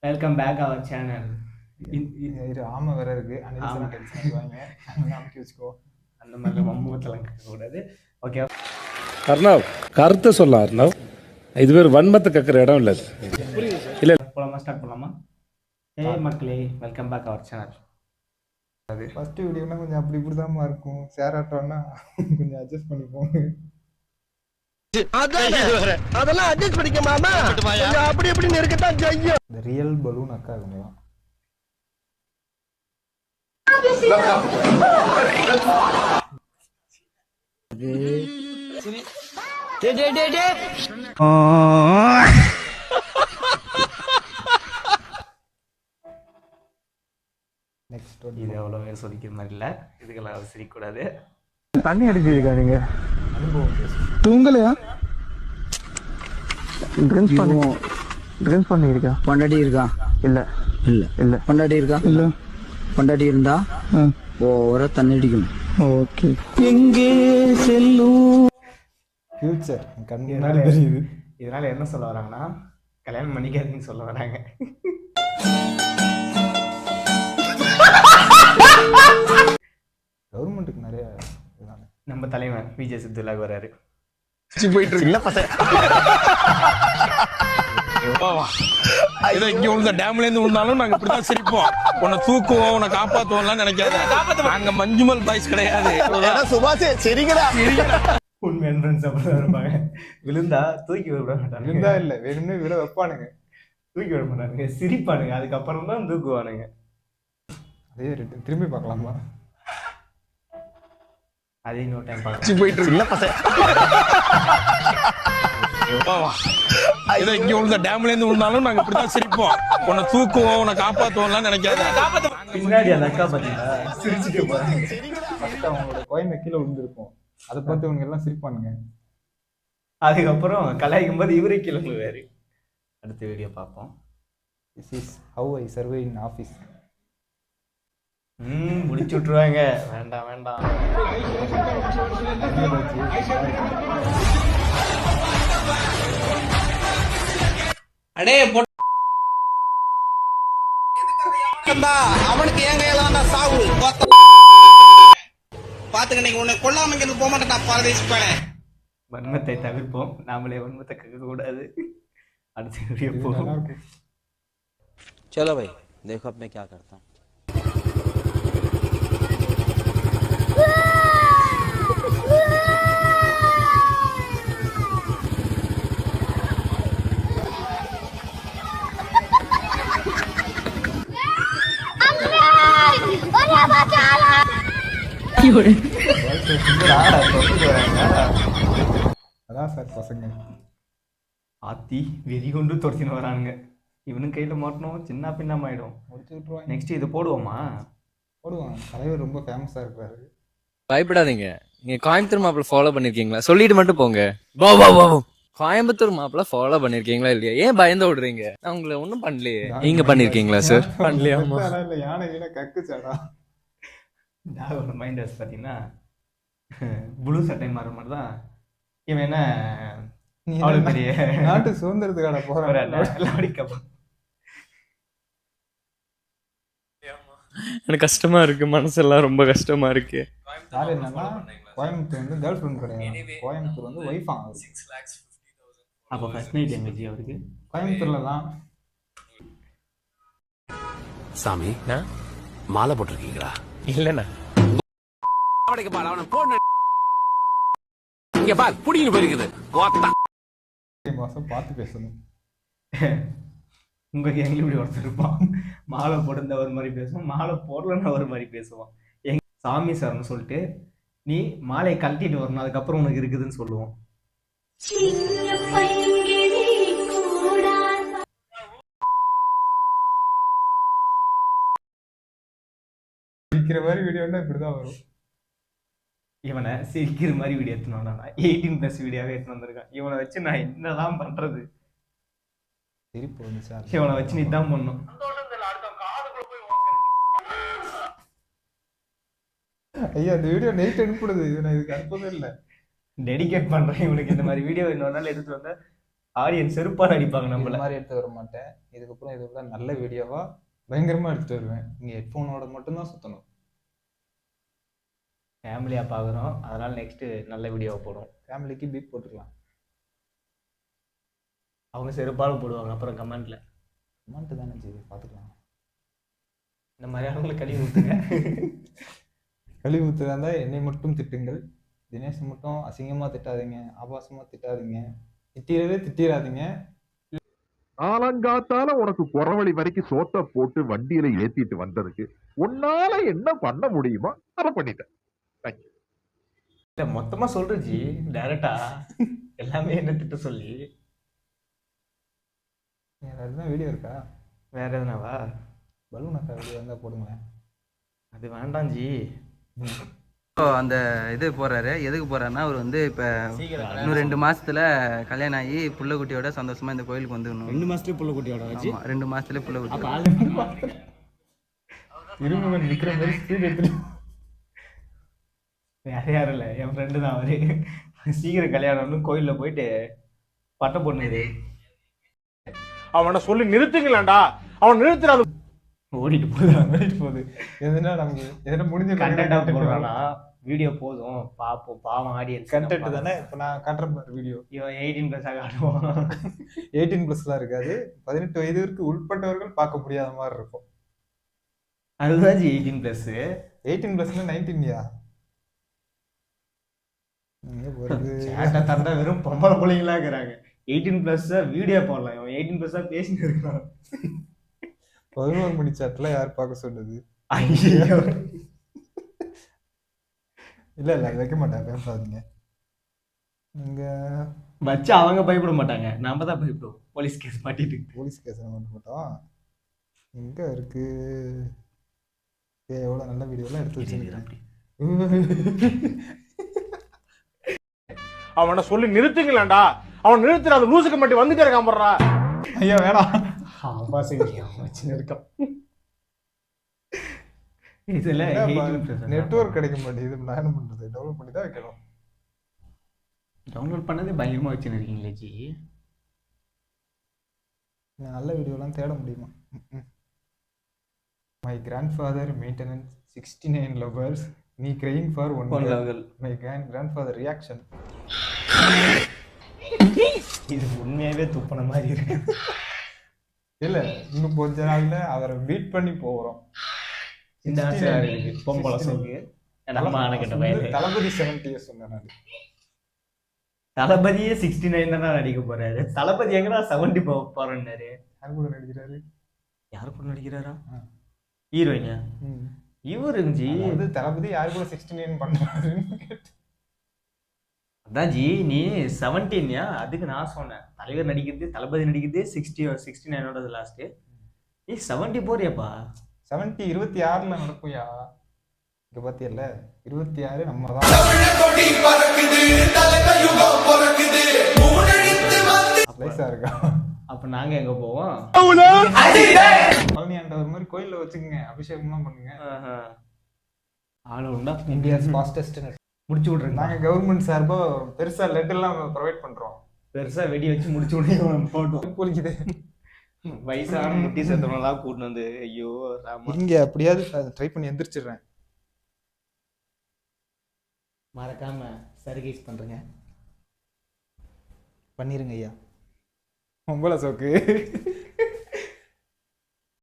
Welcome back our channel. ஆமா வேற இருக்கு வச்சுக்கோ. அந்த மாதிரி மம்பூத்தெல்லாம் கேட்கக்கூடாது. ஓகே அர்ணவ் கருத்தை சொல்ல அர்ணவ், இது பேர் வன்மத்தை கக்கிற இடம் இல்லை. இல்லை போலாமா? ஸ்டார்ட் பண்ணலாமா? ஏய் மக்களே, வெல்கம் பேக் அவர் சேனல். அது ஃபர்ஸ்ட் வீடியோனா கொஞ்சம் அப்படி இப்படிதாம்மா இருக்கும். ஷேர் ஆட்டோன்னா கொஞ்சம் அட்ஜஸ்ட் பண்ணிப்போங்க. அதெல்லாம் அட்ஜஸ்ட் பண்ணிக்க மாமா. அப்படி இப்படி இருக்கத்தான் செய்யும். இந்த ரியல் பலூன் அக்கா கொஞ்சம் நெக்ஸ்ட் இது எவ்வளோ பேர் சொல்லிக்கிற மாதிரி இல்லை, இதுக்கெல்லாம் சிரிக்கக்கூடாது. தண்ணி அடிச்சிருக்கா நீங்க? தூங்கலையா? ட்ரிங்க்ஸ் பண்ணிருக்கா? பொண்டாட்டி இருக்கா? இல்ல இல்ல இல்ல. பொண்டாட்டி இருக்கா? இல்ல. பொண்டாட்டி இருந்தா ஓவரா தண்ணி அடிக்கணும். ஓகே. எங்கே செல்லும் ஃபியூச்சர் கண்டிப்பாக தெரியுது. இதனால என்ன சொல்ல வராங்கன்னா, கல்யாணம் பண்ணிக்காதீங்கன்னு சொல்ல வராங்க. கவர்மெண்ட்டுக்கு நிறைய நம்ம தலைவன் விஜய் சித்துலாக வராரு. போயிட்டு இருக்கு. இல்ல பசங்க இங்க உள்ள டேம்ல இருந்து விழுந்தாலும் நாங்க இப்படிதான் சிரிப்போம். உன்னை தூக்குவோம், உன்னை காப்பாத்துவோம்லாம் நினைக்காத. நாங்க மஞ்சுமல் பாய்ஸ் கிடையாது. சுபாஷே சரிங்கடா. உண்மை என்ட்ரன்ஸ் அப்படிதான் இருப்பாங்க. விழுந்தா தூக்கி விட மாட்டாங்க. விழுந்தா இல்ல, வேணும்னே விட வைப்பானுங்க. தூக்கி விட மாட்டானுங்க, சிரிப்பானுங்க. அதுக்கப்புறம் தான் தூக்குவானுங்க. அதே திரும்பி பார்க்கலாமா? அதே இன்னொரு டைம் பார்க்கலாம். போயிட்டு இருக்கு. இல்ல பசங்க இங்க உள்ள டேம்ல இருந்து விழுந்தாலும் நாங்க இப்படிதான் சிரிப்போம். உன்னை தூக்குவோம், உன்னை காப்பாத்துவோம்லாம் நினைக்காத. பின்னாடி அந்த அக்கா பாத்தீங்களா சிரிச்சுட்டு போறாங்க. ஃபர்ஸ்ட் அவங்களோட கோயம்பு கீழே விழுந்திருக்கும், அதை பார்த்து இவங்க எல்லாம் சிரிப்பானுங்க. அதுக்கப்புறம் கலாய்க்கும் போது இவரே கிளம்புவாரு. அடுத்த வீடியோ பார்ப்போம். This is how I survey in office. முடிச்சு விட்டுருவாங்க. வேண்டாம் வேண்டாம். அடே அவனுக்கு ஏன் கையில சாவு பாத்துக்க. நீங்க உன்னை கொல்லாம இங்க போக மாட்டேன். நான் பரதேசி போனேன். வன்மத்தை தவிர்ப்போம். நாமளே வன்மத்தை கேட்க கூடாது. அடுத்த வீடியோ போகும். चलो भाई देखो अब मैं क्या करता हूँ. அதான் சார் பசங்க ஆத்தி வெறி கொண்டு துரத்தின்னு வரானுங்க. இவனும் கையில மாட்டணும், சின்ன பின்னாம ஆயிடும். முடிச்சு விட்டுருவாங்க. நெக்ஸ்ட் இது போடுவோமா? போடுவாங்க. தலைவர் ரொம்ப ஃபேமஸா இருக்காரு. பயப்படாதீங்க. நீங்க கோயம்புத்தூர் மாப்பிள்ள ஃபாலோ பண்ணிருக்கீங்களா? சொல்லிட்டு மட்டும் போங்க. கோயம்புத்தூர் மாப்பிள்ள ஃபாலோ பண்ணிருக்கீங்களா இல்லையா? ஏன் பயந்து விடுறீங்க? நான் உங்களை ஒன்றும் பண்ணலையே. நீங்க பண்ணிருக்கீங்களா சார்? பண்ணலையாமா? இல்ல, யானை கீழே கக்குச்சாடா. டாகோட மைண்ட் வாஷ் பார்த்தீங்கன்னா ப்ளூ சட்டை மாற மாதிரி தான் இவன். என்ன அவ்வளோ பெரிய நாட்டு சுதந்திரத்துக்கான போறான். எனக்கு கஷ்டமா இருக்கு, மனசெல்லாம் ரொம்ப கஷ்டமா இருக்கு. என்னன்னா கோயம்புத்தூர் வந்து கேர்ள் ஃப்ரெண்ட் கிடையாது, கோயம்புத்தூர் வந்து ஒய்ஃப் ஆகுது. அப்போ ஃபர்ஸ்ட் நைட் எங்க ஜி அவருக்கு கோயம்புத்தூர்ல தான். சாமி மாலை போட்டிருக்கீங்களா? இல்லண்ணா இங்க பார் புடிங்க போயிருக்குது. மாசம் பார்த்து பேசணும். உங்க கேங்ல இப்படி ஒருத்தர் இருப்பான். மாலை போட்டு ஒரு மாதிரி பேசுவான், மாலை போடலன்னு ஒரு மாதிரி பேசுவான். எங்க சாமி சார்னு சொல்லிட்டு நீ மாலையை கழட்டிட்டு வரணும், அதுக்கப்புறம் உனக்கு இருக்குதுன்னு சொல்லுவோம். சிரிக்கிற மாதிரி வீடியோன்னா இப்படிதான் வரும். இவனை சிரிக்கிற மாதிரி வீடியோ எடுத்துன்னு வந்தானா 18+ வீடியோவே எடுத்துன்னு வந்திருக்கான். இவனை வச்சு நான் என்னதான் பண்றது? சிரிப்பு வந்துச்சா? இவனை வச்சு நீ தான் பண்ணும். ஐயா இந்த வீடியோ நைட் அனுப்பிடுது. இது நான் இதுக்கு அனுப்பவே இல்லை. டெடிகேட் பண்றேன் இவனுக்கு. இந்த மாதிரி வீடியோ இன்னொரு நாள் எடுத்து வந்தா ஆடியன்ஸ் செருப்பால் அடிப்பாங்க இந்த நம்மள. மாதிரி எடுத்து வர மாட்டேன். இதுக்கப்புறம் இதை விட நல்ல வீடியோவா பயங்கரமா எடுத்துட்டு வருவேன். நீங்க ஹெட்ஃபோனோட மட்டும்தான் சுத்தணும். ஃபேமிலியாக பார்க்குறோம், அதனால நெக்ஸ்ட்டு நல்ல வீடியோவை போடுவோம். ஃபேமிலிக்கு பீப் போட்டுக்கலாம். அவங்க செருப்பாலும் போடுவாங்க அப்புறம் கமெண்ட்ல. அமௌண்ட்டு தானே ஜி, பார்த்துக்கலாம். இந்த மாதிரி அவங்களை கழுவி ஊற்றுங்க. கழிவு ஊற்றுறதா என்னை மட்டும் திட்டுங்கள். தினேஷ் மட்டும் அசிங்கமாக திட்டாதீங்க, ஆபாசமாக திட்டாதீங்க, திட்டிடவே திட்டிடாதீங்க. ஆலங்காத்தால உனக்கு குறவழி வரைக்கும் சோத்த போட்டு வண்டியில ஏத்திட்டு வந்ததுக்கு உன்னால என்ன பண்ண முடியுமோ அதை பண்ணிட்டேன். இல்லை மொத்தமாக சொல்கிறேன் ஜி, டேரெக்டா எல்லாமே என்ன திட்ட சொல்லி. வேறு எதுனா வீடியோ இருக்கா? வேற எதுனாவா? பலூன் அக்கா வீடியோ இருந்தால் போடுங்களேன். அது வேண்டாம் ஜி. அந்த இது போறாரு, எதுக்கு போறாருன்னா அவர் வந்து இப்ப இன்னும் 2 மாசத்துல கல்யாணம் ஆகி புள்ள குட்டியோட சந்தோஷமா இந்த கோயிலுக்கு வந்துடணும். 2 மாசத்துலேயே புள்ள குட்டியோட வச்சு. 2 மாசத்துல புள்ள குட்டி. திருமகன் விற்கிற மாதிரி ஸ்பீட் எடுத்துட்டு வேற யாரும் இல்லை, என் ஃப்ரெண்டு தான் அவரு. சீக்கிரம் கல்யாணம்னு கோயிலில் போயிட்டு பட்டை பொண்ணுது அவனை சொல்லி நிறுத்துங்களேன்டா, அவன் நிறுத்துறாது. ஓடிட்டு போகுது. எதுனா நமக்கு எதுனா முடிஞ்ச கண்டென்ட்டாக போடுறானா வீடியோ போதும் பார்ப்போம், பாவம் ஆடியன்ஸ். கண்டென்ட் தானே. இப்போ நான் காட்டுறேன் பாரு வீடியோ. இவன் 18+ காட்டுவான். 18+லாம் இருக்காது, 18 வயதிற்கு உட்பட்டவர்கள் பார்க்க முடியாத மாதிரி இருக்கும். அதுதான் ஜி 18+. 18+னா 19யா? சேட்டை தந்தா வெறும் பொம்பளை பிள்ளைங்களா இருக்கிறாங்க. 18+ வீடியோ போடலாம், இவன் 18+ பேசிட்டு இருக்கான். 11 மணி சாட்ல யார் பார்க்க சொன்னது? ஐயோ இல்ல இல்ல அது வைக்க மாட்டேன், பேசாதீங்க. நீங்க வச்சு அவங்க பயப்பட மாட்டாங்க, நாம தான் பயப்படுவோம். போலீஸ் கேஸ் மாட்டிட்டு. போலீஸ் கேஸ் பண்ண மாட்டோம். எங்க இருக்கு? எவ்வளவு நல்ல வீடியோலாம் எடுத்து வச்சிருக்கேன். அவனை சொல்லி நிறுத்துங்களேன்டா, அவன் நிறுத்துறாது. லூசுக்கு மட்டும் வந்துட்டே இருக்கான் போடுறா. ஐயா வேணாம். இதுல நெட்வொர்க் கிடைக்க மாட்டேங்குது, நான் என்ன பண்றது? டவுன்லோட் பண்ணி தான் வைக்கணும். டவுன்லோட் பண்ணதே பயங்கரமா வச்சுன்னு இருக்கீங்களே ஜி. நல்ல வீடியோலாம் தேட முடியுமா? மை கிராண்ட்ஃபாதர் மெயின்டெனன்ஸ் 69 லவர்ஸ், நீ crying for one level. My grandfather reaction. இது உண்மையாவே துப்பன மாதிரி இருக்கு. இல்ல இன்னும் கொஞ்ச நாள்ல அவரை பீட் பண்ணி போறோம். இந்த ஆசை இருக்கு பொம்பளை சோக்கு. நம்ம ஆனக்கிட்ட வயது தளபதி 70 சொன்னேன் நான். தளபதியே 69 தானே நடிக்க போறாரு. தளபதி எங்கடா 70 போறேன்னாரு. யார் கூட நடிக்கிறாரு? யாரு கூட நடிக்கிறாரா? ஹீரோயினா? இவரு ஜி. அது தளபதி யார் கூட 69 பண்றாருன்னு கேட்டேன். அதான் ஜி நீ 17யா? அதுக்கு நான் சொன்னேன் தலைவர் நடிக்கிறது, தளபதி நடிக்கிறது 69 லாஸ்ட். நீ 70 போறியப்பா. 70 26ல நடக்கும்யா. இங்க பாத்தியல்ல 26 நம்ம தான். லைசா இருக்கா? அப்ப நாங்க எங்க போவோம்? பழனி ஆண்டவர் மாதிரி கோயில்ல வச்சுக்கோங்க, அபிஷேகம்லாம் பண்ணுங்க. ஆளு உண்டா? இந்தியாஸ் ஃபாஸ்டஸ்ட் முடிச்சு விட்றேன். நாங்க கவர்மெண்ட் சார்பா பெருசா லெட் எல்லாம் ப்ரொவைட் பண்றோம். பெருசா வெடி வச்சு முடிச்சு விடுவோம். போட்டோம் போலிக்குது. வயசான முட்டி சேர்த்தவங்களாம் கூட்டு வந்து ஐயோ ராமா. இங்க அப்படியாவது ட்ரை பண்ணி எந்திரிச்சிடுறேன். மறக்காம சர்வீஸ் பண்றேங்க. பண்ணிருங்க ஐயா. பொம்பளை சோக்கு.